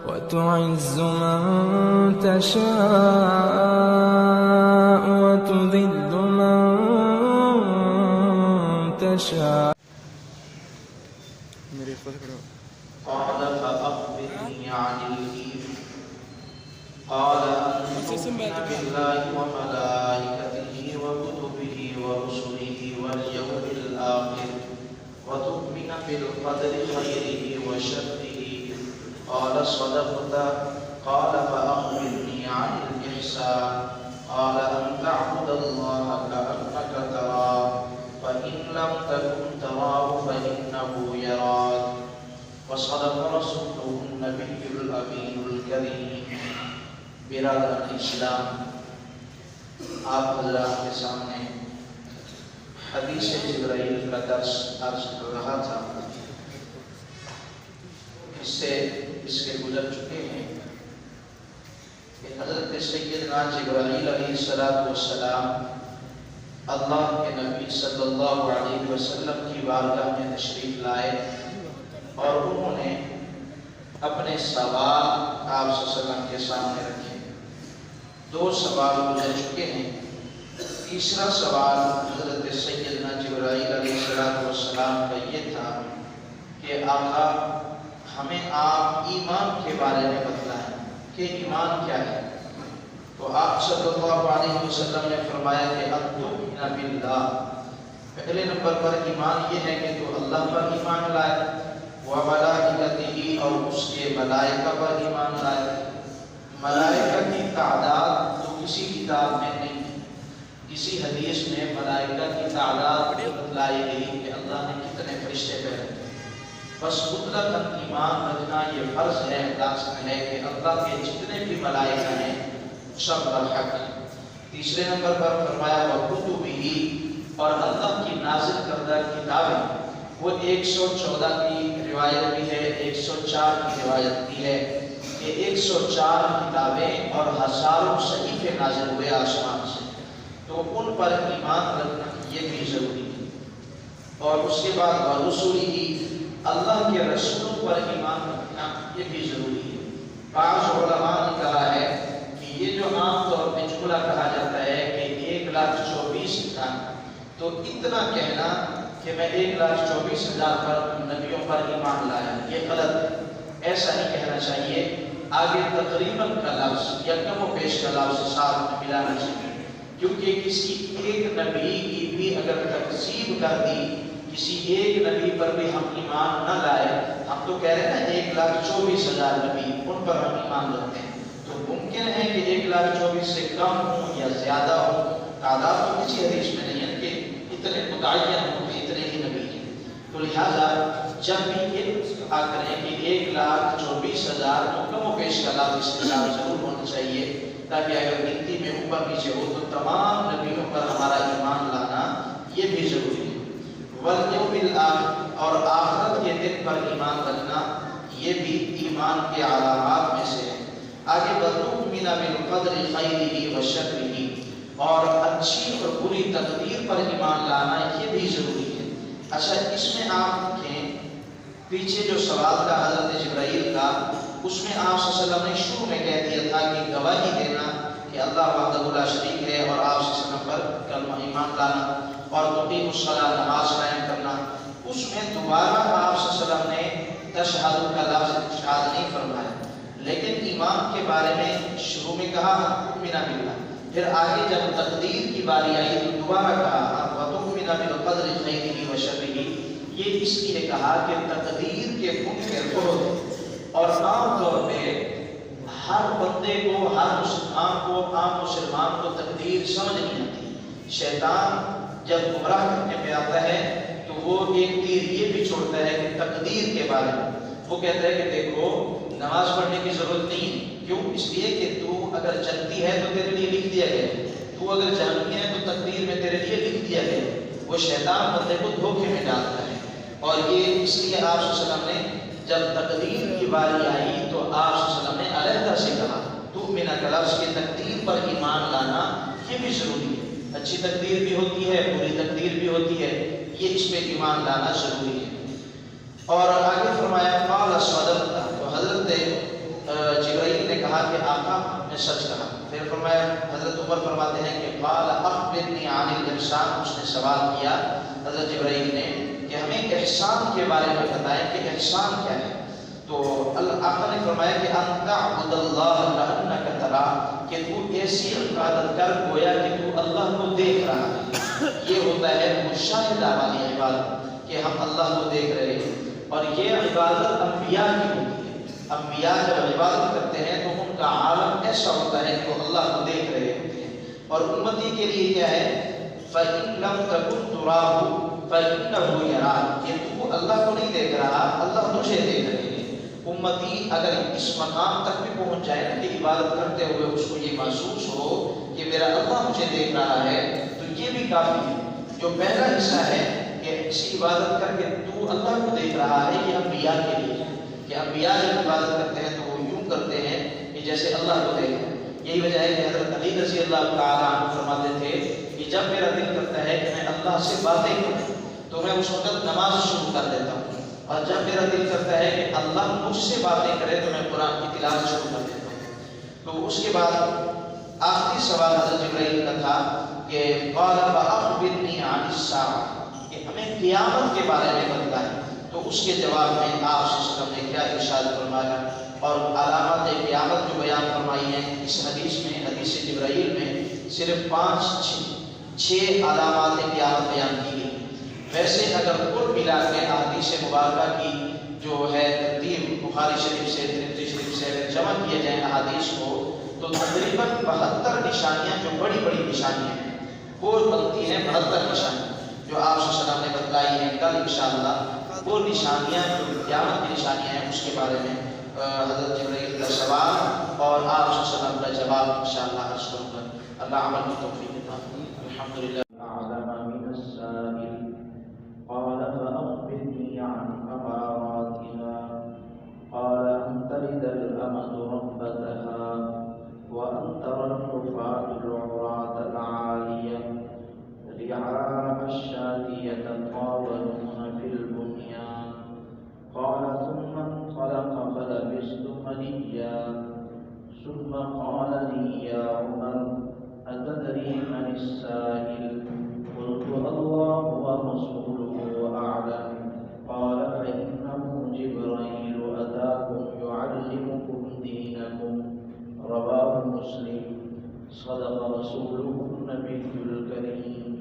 وتعز من تشاء وتذل من تشاء. قال فأخبرني عن الإيمان. قال أن تؤمن بالله وملائكته وكتبه ورسله واليوم الآخر وتؤمن بالقدر خيره وشره. قال صدقت. قال فأخبرني عن الإحسان. قال أن تعبد الله كأنك تراه فإن لم تكن تراه فإنه يراك. وصدق رسوله النبي الأمين الكريم. برادران اسلام، آپ حضرات کے سامنے حدیث جبرائیل کا درس عرض کر رہا تھا. اس کے گزر چکے ہیں کہ حضرت سیدنا جبرائیل علیہ السلام اللہ کے نبی صلی اللہ علیہ وسلم کی بارگاہ میں تشریف لائے اور انہوں نے اپنے سوال آپ صلی اللہ علیہ وسلم کے سامنے رکھے. 2 سوال گزر چکے ہیں. تیسرا سوال حضرت سیدنا جبرائیل علیہ السلام کا یہ تھا کہ آقا ہمیں آپ ایمان کے بارے میں بتلائیں کہ ایمان کیا ہے. تو آپ صلی اللہ علیہ وسلم نے فرمایا کہ تؤمن باللہ، پہلے نمبر پر ایمان یہ ہے کہ تو اللہ پر ایمان لائے، وملائکتہ اور اس کے ملائکہ پر ایمان لائے. ملائکہ کی تعداد تو کسی کتاب میں نہیں، کسی حدیث میں ملائکہ کی تعداد بتلائی گئی کہ اللہ نے کتنے فرشتے پیدا کیے. بس مطلق ایمان رکھنا یہ فرض ہے، لازم ہے کہ اللہ کے جتنے بھی ملائکہ ہیں سب برحق ہیں. تیسرے نمبر پر فرمایا وکتبہ، اور اللہ کی نازل کردہ کتابیں، وہ 114 کی روایت بھی ہے، 104 کی روایت بھی ہے کہ 104 کتابیں اور ہزاروں صحیفے نازل ہوئے آسمان سے، تو ان پر ایمان رکھنا یہ بھی ضروری ہے. اور اس کے بعد ورسولہ، اللہ کے رسولوں پر ایمان رکھنا یہ بھی ضروری ہے. بعض علماء نے کہا ہے کہ یہ جو عام طور پہ جملہ کہا جاتا ہے کہ 1,24,000، تو اتنا کہنا کہ میں 1,24,000 پر نبیوں پر ایمان لایا یہ غلط ہے. ایسا نہیں کہنا چاہیے. آگے تقریباً کا لفظ یا کم و بیش کا لفظ ساتھ میں ملانا چاہیے، کیونکہ کسی ایک نبی کی بھی اگر تکذیب کر دی، کسی ایک نبی پر بھی ہم ایمان نہ لائے، ہم تو کہہ رہے ہیں 1,24,000 نبی ان پر ہم ایمان رکھتے ہیں، تو ممکن ہے کہ 1,24,000 سے کم ہوں یا زیادہ ہوں. تعداد تو کسی حدیث میں نہیں ہے کہ اتنے متعین ہوں کہ اتنے ہی نبی ہیں. تو لہٰذا جب بھی یہ کہا کریں کہ 1,24,000 تو کم و بیش کا لفظ اس کے ساتھ ضرور ہونا چاہیے، تاکہ اگر گنتی میں اوپر نیچے ہو تو تمام نبیوں پر ہمارا ایمان لانا یہ بھی ضروری ہے. والیوم الآخر، اور آخرت کے دن پر ایمان رکھنا یہ بھی ایمان کے علامات میں سے ہے. آگے وتؤمن بالقدر خیرہ وشرہ، اور اچھی اور بری تقدیر پر ایمان لانا یہ بھی ضروری ہے. اچھا، اس میں آپ دیکھیں پیچھے جو سوال تھا حضرت جبرائیل کا، اس میں آپ صلی اللہ علیہ وسلم نے شروع میں کہہ دیا تھا کہ گواہی دینا کہ اللہ وحدہ لا شریک ہے، اور آپ صلی اللہ علیہ وسلم پر کلمہ ایمان لانا، اور تقیم الصلاۃ، نماز قائم کرنا. اس میں دوبارہ آپ صلی اللہ علیہ وسلم نے تشہد کا لفظ اشہاد نہیں فرمایا، لیکن ایمان کے بارے میں شروع میں کہا تؤمن باللہ، پھر آگے جب تقدیر کی باری آئی تو دوبارہ کہا وتؤمن بالقدر خیرہ وشرہ. یہ اس لیے کہا کہ تقدیر کے منکر بہت ہیں، اور عام طور پہ ہر بندے کو، ہر مسلمان کو، عام مسلمان کو تقدیر سمجھ نہیں آتی. شیطان جب گمراہ کرنے پہ آتا ہے تو وہ ایک تیر یہ بھی چھوڑتا ہے کہ تقدیر کے بارے میں وہ کہتا ہے کہ دیکھو نماز پڑھنے کی ضرورت نہیں ہے. کیوں؟ اس لیے کہ تو اگر جنتی ہے تو تیرے لیے لکھ دیا گیا، تو اگر جہنمی ہے تو تقدیر میں تیرے لیے لکھ دیا گیا. وہ شیطان بندے کو دھوکے میں ڈالتا ہے. اور یہ اس لیے آپ صلی اللہ علیہ وسلم نے جب تقدیر کی باری آئی تو آپ صلی اللہ علیہ وسلم نے علیحدہ سے کہا تؤمن کا لفظ کہ تقدیر پر ایمان لانا یہ بھی ضروری ہے. اچھی تقدیر بھی ہوتی ہے، بری تقدیر بھی ہوتی ہے، یہ اس پہ ایمان لانا ضروری ہے. اور آگے فرمایا قال صدقت، تو حضرت کہا کہ آقا نے سچ کہا. پھر فرمایا حضرت عمر فرماتے ہیں کہ قال اخبرنی عن الاحسان، اس نے سوال کیا حضرت جبرائیل نے کہ ہمیں احسان کے بارے میں بتائیں کہ احسان کیا ہے. تو آقا نے فرمایا کہ ان تعبد اللہ کأنک تراہ، کہ تو ایسی عبادت کر گویا کہ تو اللہ کو دیکھ رہا ہے. یہ ہوتا ہے مشاہدہ والی عبادت کہ ہم اللہ کو دیکھ رہے ہیں. اور یہ عبادت انبیاء کی ہوتی ہے. انبیاء جب عبادت کرتے ہیں تو ان کا عالم ایسا ہوتا ہے کہ وہ اللہ کو دیکھ رہے ہوتے ہیں. اور امتی کے لیے کیا ہے فَإِن لَمْ تَكُنْ تُرَاهُ فَإِنَّهُ يَرَاكَ، کہ تو اللہ کو نہیں دیکھ رہا، اللہ تجھے دیکھ رہے ہیں. امتی اگر اس مقام تک بھی پہنچ جائے نا کہ عبادت کرتے ہوئے اس کو یہ محسوس ہو کہ میرا اللہ مجھے دیکھ رہا ہے، تو یہ بھی کافی ہے. جو پہلا حصہ ہے کہ اسی عبادت کر کے تو اللہ کو دیکھ رہا ہے، یہ انبیاء کے لیے ہے کہ انبیاء جب عبادت کرتے ہیں تو وہ یوں کرتے ہیں کہ جیسے اللہ کو دیکھ رہے ہیں. یہی وجہ ہے کہ حضرت علی رضی اللہ تعالیٰ عنہ فرماتے تھے کہ جب میرا دل کرتا ہے کہ میں اللہ سے باتیں کروں تو میں اس وقت نماز شروع کر دیتا ہوں، اور جب میرا دل کرتا ہے کہ اللہ مجھ سے باتیں کرے تو میں قرآن کی تلاوت شروع کر دیتا ہوں. تو اس کے بعد آخری سوال حضرت جبرائیل کا تھا کہ قال فأخبرنی عن الساعة، کہ ہمیں قیامت کے بارے میں بتائیں. تو اس کے جواب میں آپ صلی اللہ علیہ وسلم نے کیا ارشاد فرمایا اور علامات قیامت جو بیان فرمائی ہیں اس حدیث میں، حدیث جبرائیل میں صرف 5-6 علامات قیامت بیان کی گئی. ویسے اگر کل ملا کے احادیث مبارکہ کی جو ہے ترتیب بخاری شریف سے ترمذی شریف سے اگر جمع کیے جائیں احادیث کو تو تقریباً 72 نشانیاں جو بڑی بڑی نشانیاں ہیں وہ بنتی ہیں. 72 نشانیاں جو آپ صلی اللہ علیہ وسلم نے بتلائی ہیں کل انشاءاللہ، وہ نشانیاں جو قیامت کی نشانیاں ہیں اس کے بارے میں حضرت جبرائیل کا سوال اور آپ صلی اللہ علیہ وسلم کا جواب انشاءاللہ عرض کروں گا. اللہ عمل کی توفیق دیتا ہوں. الحمدللہ. اعلم من السائل قال فأخبرني عن أماراتها قال أن تلد الأمة ربتها وأن ترى الحفاة العراة العالية رعاء الشاة يتطاولون في البنيان. قال ثم انطلق فلبثت مليا ثم قال لي يا عمر أتدري من السائل؟ قلت الله ورسوله أعلم. قال فإنه جبرائيل أتاكم يعلمكم دينكم. رواه مسلم. صدق رسوله النبي الكريم.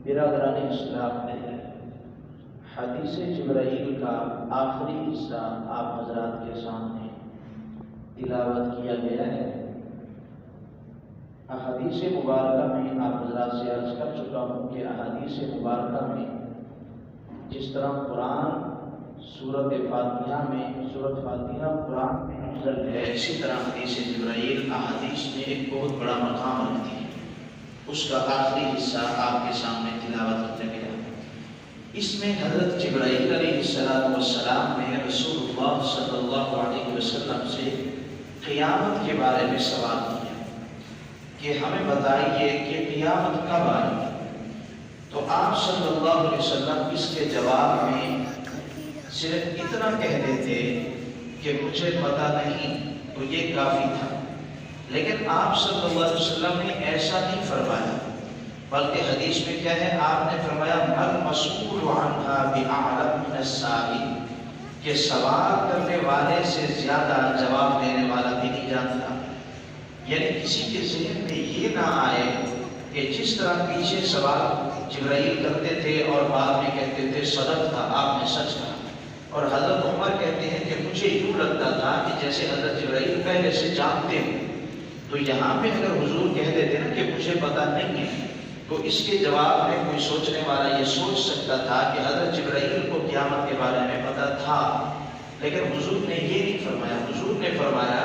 برادران اسلام، حدیث جبرائیل کا آخری حصہ آپ حضرات کے سامنے تلاوت کیا گیا ہے. احادیث مبارکہ میں آپ حضرات سے عرض کر چکا ہوں کہ احادیث مبارکہ میں جس طرح قرآن سورۃ فاتحہ قرآن میں نازل ہے، اسی طرح حدیث جبرائیل احادیث میں ایک بہت بڑا مقام رکھتی ہے. اس کا آخری حصہ آپ کے سامنے تلاوت کیا گیا. اس میں حضرت جبرائیل علیہ السلام نے رسول اللہ صلی اللہ علیہ وسلم سے قیامت کے بارے میں سوال کیا کہ ہمیں بتائیے کہ قیامت کب آئے گی. تو آپ صلی اللہ علیہ وسلم اس کے جواب میں صرف اتنا کہہ دیتے کہ مجھے پتہ نہیں، تو یہ کافی تھا. لیکن آپ صلی اللہ علیہ وسلم نے ایسا نہیں فرمایا، بلکہ حدیث میں کیا ہے، آپ نے فرمایا مَل مَسْئُولُ عَنْهَا بِأَعْلَمَ مِنَ السَّائِلِ، کہ سوال کرنے والے سے زیادہ جواب دینے والا بھی نہیں جانتا. یعنی کسی کے ذہن میں یہ نہ آئے کہ جس طرح پیچھے سوال جبرائیل کرتے تھے اور بعد میں کہتے تھے صدق تھا، آپ نے سچ کہا. اور حضرت عمر کہتے ہیں کہ مجھے یوں لگتا تھا کہ جیسے حضرت جبرائیل پہلے سے جانتے ہوں. تو یہاں پہ اگر حضور کہہ دیتے نا کہ مجھے پتہ نہیں ہے، تو اس کے جواب میں کوئی سوچنے والا یہ سوچ سکتا تھا کہ حضرت جبرائیل کو قیامت کے بارے میں پتہ تھا. لیکن حضور نے یہ نہیں فرمایا. حضور نے فرمایا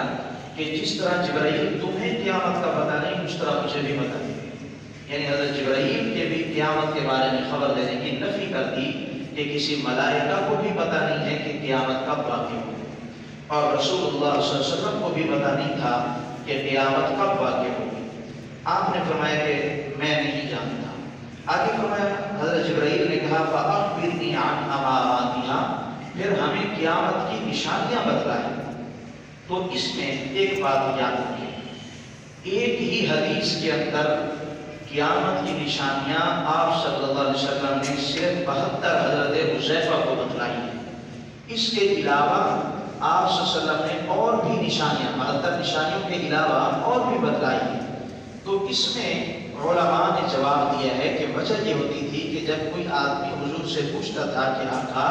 کہ جس طرح جبرائیل تمہیں قیامت کا پتہ نہیں، اس طرح مجھے بھی پتہ نہیں. یعنی حضرت جبرائیل کے بھی قیامت کے بارے میں خبر دینے کی نفی کر دی کہ کسی ملائکہ کو بھی پتہ نہیں ہے کہ قیامت کب واقع ہوگی، اور رسول اللہ صلی اللہ علیہ وسلم کو بھی پتہ نہیں تھا کہ قیامت کب واقع ہوگی. آپ نے فرمایا کہ میں نہیں جانتا. آگے فرمایا حضرت جبرائیل نے کہا فَأَخْبِرْنِي عَنْ أَمَارَاتِهَا، پھر ہمیں قیامت کی نشانیاں بتلائیں۔ تو اس میں ایک بات یاد رکھیں، ایک ہی حدیث کے اندر قیامت کی نشانیاں آپ صلی اللہ علیہ وسلم نے صرف 72 حضرت حذیفہ کو بتلائی ہیں۔ اس کے علاوہ آپ صلی اللہ علیہ وسلم نے اور بھی نشانیاں 72 نشانیوں کے علاوہ اور بھی بتلائی ہیں۔ تو اس میں علماء نے جواب دیا ہے کہ وجہ یہ ہوتی تھی کہ جب کوئی آدمی حضور سے پوچھتا تھا کہ آقا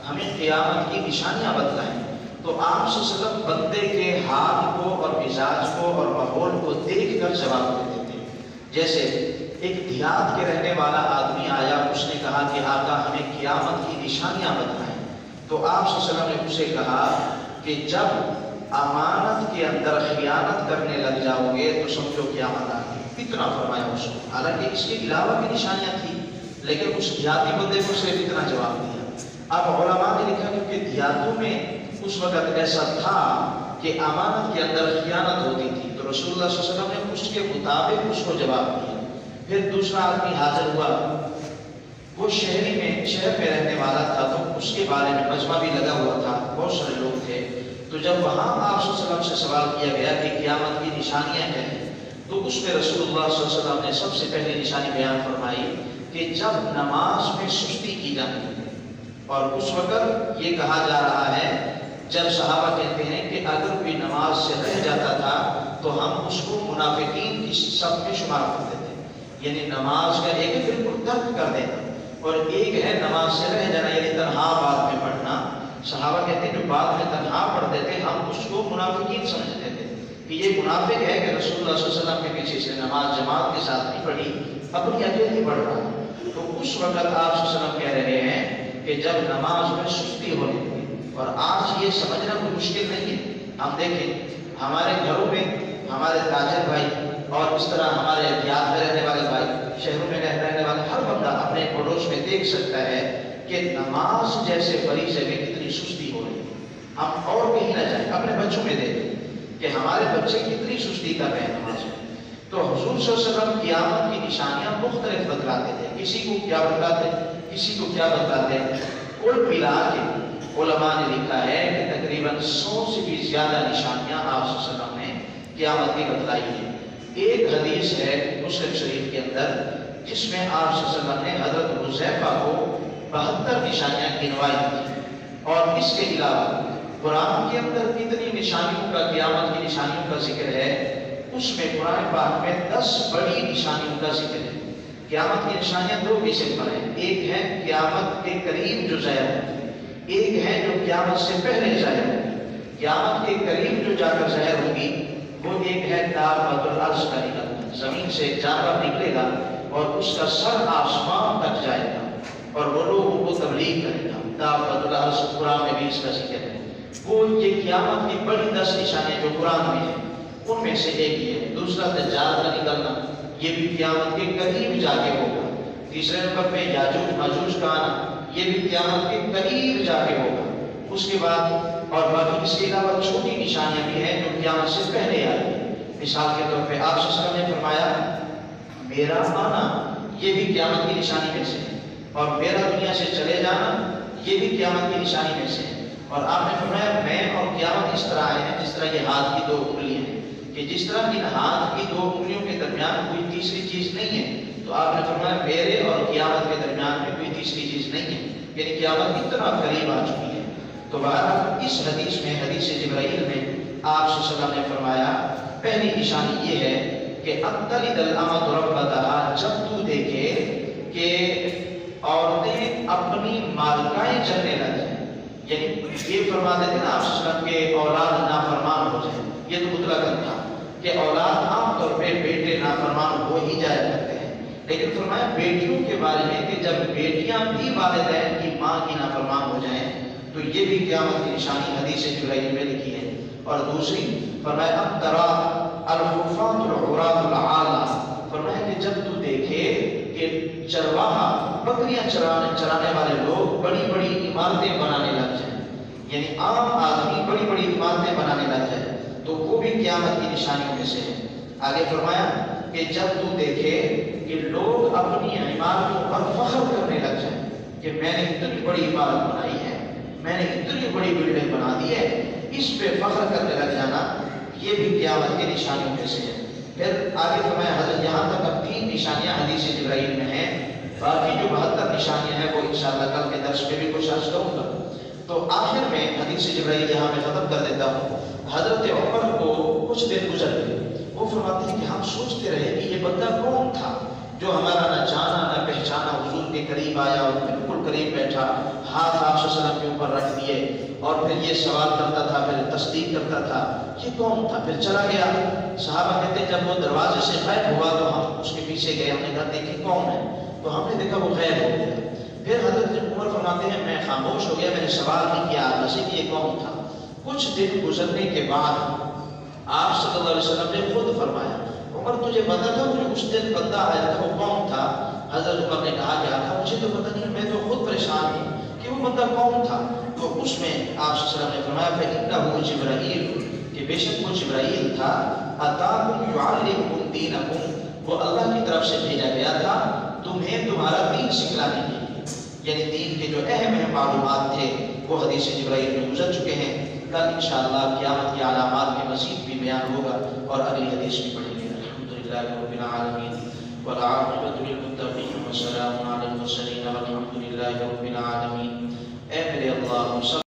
ہمیں قیامت کی نشانیاں بتلائیں، تو آپ صلی اللہ علیہ وسلم بندے کے حال کو اور مزاج کو اور ماحول کو دیکھ کر جواب دیتے تھے۔ جیسے ایک دیہات کے رہنے والا آدمی آیا، اس نے کہا کہ آقا ہمیں قیامت کی نشانیاں بتلائیں، تو آپ صلی اللہ علیہ وسلم نے اسے کہا کہ جب امانت کے اندر خیانت کرنے لگ جاؤ گے تو سمجھو قیامت آ گئی، اتنا فرمایا اس کو۔ حالانکہ اس کے علاوہ بھی نشانیاں تھیں، لیکن اس دیہاتی بندے کو صرف اتنا جواب دیا۔ اب علماء نے لکھا کیونکہ دیہاتوں میں اس وقت ایسا تھا کہ امانت کے اندر خیانت ہوتی تھی، تو رسول اللہ صلی اللہ علیہ وسلم نے اس کے مطابق اس کو جواب دیا۔ پھر دوسرا آدمی حاضر ہوا، وہ شہر میں رہنے والا تھا، تو اس کے بارے میں مجمع بھی لگا ہوا تھا، بہت سارے لوگ تھے۔ تو جب وہاں آپ صلی اللہ علیہ وسلم سے سوال کیا گیا کہ قیامت کی نشانیاں کیا ہیں، تو اس میں رسول اللہ صلی اللہ علیہ وسلم نے سب سے پہلے نشانی بیان فرمائی کہ جب نماز میں سستی کی جاتی ہے، اور اس وقت یہ کہا جا رہا ہے، جب صحابہ کہتے ہیں کہ اگر کوئی نماز سے رہ جاتا تھا تو ہم اس کو منافقین کی صف میں شمار کرتے تھے۔ یعنی نماز کا ایک بالکل ترک کر دینا، اور ایک ہے نماز سے رہ جانا، یعنی تنہا بعد میں پڑھنا۔ صحابہ کہتے ہیں جو بعد میں تنہا پڑھتے تھے ہم اس کو منافقین سمجھتے تھے کہ یہ منافق ہے کہ رسول اللہ صلی اللہ علیہ وسلم کے پیچھے سے نماز جماعت کے ساتھ نہیں پڑھی، اپنی اکیلی پڑھ رہا۔ تو اس وقت آپ صلی اللہ علیہ وسلم کہہ رہے ہیں کہ جب نماز میں سستی ہونے لگی، اور آج یہ سمجھنا کوئی مشکل نہیں ہے۔ ہم دیکھیں ہمارے گھروں میں ہمارے تاجر بھائی اور اس طرح ہمارے دیہات میں رہنے والے بھائی، شہروں میں رہنے والے ہر بندہ اپنے پڑوس میں دیکھ سکتا ہے کہ نماز جیسے فریضے میں کتنی سستی ہو رہی ہے۔ ہم اور کہیں نہ جائیں، اپنے بچوں میں دیکھیں کہ ہمارے بچے کتنی سستی کر رہے ہیں نماز میں۔ تو حضور صلی اللہ علیہ وسلم قیامت کی نشانیاں مختلف بتلاتے تھے، کسی کو کیا بتلاتے، کسی کو کیا بتلاتے۔ کل ملا کے علماء نے لکھا ہے کہ تقریباً 100 سے بھی زیادہ نشانیاں آپ صلی اللہ علیہ وسلم نے قیامت کی بتلائی ہیں۔ ایک حدیث ہے مسلم شریف کے اندر جس میں آپ صلی اللہ علیہ وسلم نے حضرت حذیفہ کو 72 نشانیاں گنوائی تھیں، اور اس کے علاوہ قرآن کے اندر کتنی نشانیوں کا، قیامت کی نشانیوں کا ذکر ہے، اس میں قرآن پاک میں 10 بڑی نشانیوں کا ذکر ہے۔ قیامت کی نشانیاں دو قسم پر ہیں، ایک ہے قیامت کے قریب جو ظاہر ہوگی، ایک ہے جو قیامت سے پہلے ظاہر ہوگی۔ قیامت کے قریب جو جا کر ظاہر ہوگی وہ ایک ہے دابۃ الارض کا نکلنا، زمین سے ایک جانور نکلے گا اور اس کا سر آسمان تک جائے گا اور وہ لوگوں کو تبلیغ کرے گا۔ دابۃ الارض قرآن میں بھی اس کا ذکر ہے۔ وہ یہ قیامت کی بڑی 10 نشانیاں جو قرآن میں ہیں ان میں سے ایک یہ ہے۔ دوسرا دجال کا نکلنا، یہ بھی قیامت کے قریب جا کے ہوگا۔ تیسرے نمبر پہ یاجوج ماجوج کا آنا، یہ بھی قیامت کے قریب جا کے ہوگا۔ اس کے بعد اور باقی اس کے علاوہ چھوٹی نشانیاں بھی ہیں جو قیامت سے پہلے آئی ہیں۔ مثال کے طور پہ آپ صلی اللہ علیہ وسلم نے فرمایا میرا آنا یہ بھی قیامت کی نشانی میں سے ہے، اور میرا دنیا سے چلے جانا یہ بھی قیامت کی نشانی میں سے ہے۔ اور آپ نے فرمایا میں اور قیامت اس طرح آئے ہیں جس طرح یہ ہاتھ کی 2 انگلیاں ہیں، کہ جس طرح ان ہاتھ کی 2 انگلیوں کے درمیان کوئی تیسری چیز نہیں ہے، تو آپ نے فرمایا میرے اور قیامت کے درمیان میں کوئی تیسری چیز نہیں ہے، یعنی قیامت اتنا قریب آ چکی ہے۔ تو بہرحال اس حدیث میں، حدیث جبرائیل میں آپ صلی اللہ علیہ وسلم نے فرمایا پہلی نشانی یہ ہے کہ اَتَّلِدَ الْأَمَةُ رَبَّتَهَا، جب تو دیکھے کہ عورتیں اپنی مالکائیں چلنے لگ جائیں، یعنی یہ فرما دیتے نا آپ صلی اللہ علیہ وسلم کے اولاد نافرمان ہو جائیں، یہ تو مطلق تھا کہ اولاد عام طور پہ بیٹے نافرمان ہو ہی جایا کرتے ہیں، لیکن فرمایا بیٹیوں کے بارے میں کہ جب بیٹیاں بھی والدین کی ماں کی نافرمان ہو جائیں تو یہ بھی قیامت کی نشانی حدیث جبرائیل میں لکھی ہے۔ اور دوسری فرمایا اب ترا الحفاظ العراۃ العالى، فرمایا کہ جب تو دیکھے کہ چرواہا بکریاں چرانے والے لوگ بڑی بڑی عمارتیں بنانے لگ جائیں، یعنی عام آدمی بڑی بڑی عمارتیں بنانے لگ جائے، تو وہ بھی قیامت کی نشانیوں میں سے ہے۔ آگے فرمایا کہ جب تو دیکھے کہ لوگ اپنی عمارتوں پر فخر کرنے لگ جائیں کہ میں نے اتنی بڑی عمارت بنائی ہے، میں نے اتنی بڑی بلڈنگ بنا دی ہے، اس پہ فخر کرنے لگ جانا یہ بھی قیامت کی نشانیوں میں سے ہے۔ پھر آگے فرمایا حضرت یہاں تک اب 3 نشانیاں حدیث جبرائیل میں ہیں، باقی جو 72 نشانیاں ہیں وہ انشاءاللہ کل کے درس میں بھی کچھ عرض کروں گا۔ تو آخر میں حدیث جبرائیل یہاں میں ختم کر دیتا ہوں۔ حضرت عمر کو کچھ دن گزر گئے، وہ فرماتے ہیں کہ ہم سوچتے رہے کہ یہ بندہ کون تھا جو ہمارا نہ جانا نہ پہچانا حضور کے قریب آیا اور بالکل قریب بیٹھا، ہاتھ آپ صلی اللہ علیہ وسلم کے اوپر رکھ دیے اور پھر یہ سوال کرتا تھا، پھر تصدیق کرتا تھا، یہ کون تھا؟ پھر چلا گیا۔ صحابہ کہتے ہیں جب وہ دروازے سے غائب ہوا تو ہم اس کے پیچھے گئے، ہم نے کہا دیکھیں کون ہے، تو ہم نے دیکھا وہ غائب ہو گیا۔ پھر حضرت عمر فرماتے ہیں میں خاموش ہو گیا، میں نے سوال نہیں کیا آپ سے کہ یہ کون تھا۔ کچھ دن گزرنے کے بعد آپ صلی اللہ علیہ وسلم نے خود فرمایا عمر تجھے پتا تھا جو اس دن بندہ آیا تھا وہ کون تھا؟ حضرت عمر نے کہا کیا تھا؟ مجھے تو پتہ نہیں، میں تو خود پریشان ہوں کہ وہ بندہ کون تھا۔ تو اس میں آپ صلی اللہ علیہ وسلم نے فرمایا فَإِنَّهُ جِبْرَائِیلُ، کہ بے شک وہ جبرائیل تھا، أَتَاكُمْ يُعَلِّمُكُمْ دِينَكُمْ، وہ اللہ کی طرف سے بھیجا گیا تھا تمہیں تمہارا دین سکھلانے کے لیے، یعنی دین کے جو اہم معلومات تھے وہ حدیث جبرائیل میں گزر چکے ہیں۔ کل انشاءاللہ قیامت کی علامات میں مزید بھی بیان ہوگا اور اگلی حدیث بھی پڑھیں گے۔ الحمدللہ رب العالمین والعاقبۃ للمتقین والسلام علی المرسلین والحمدللہ رب العالمین۔ اے میرے اللہ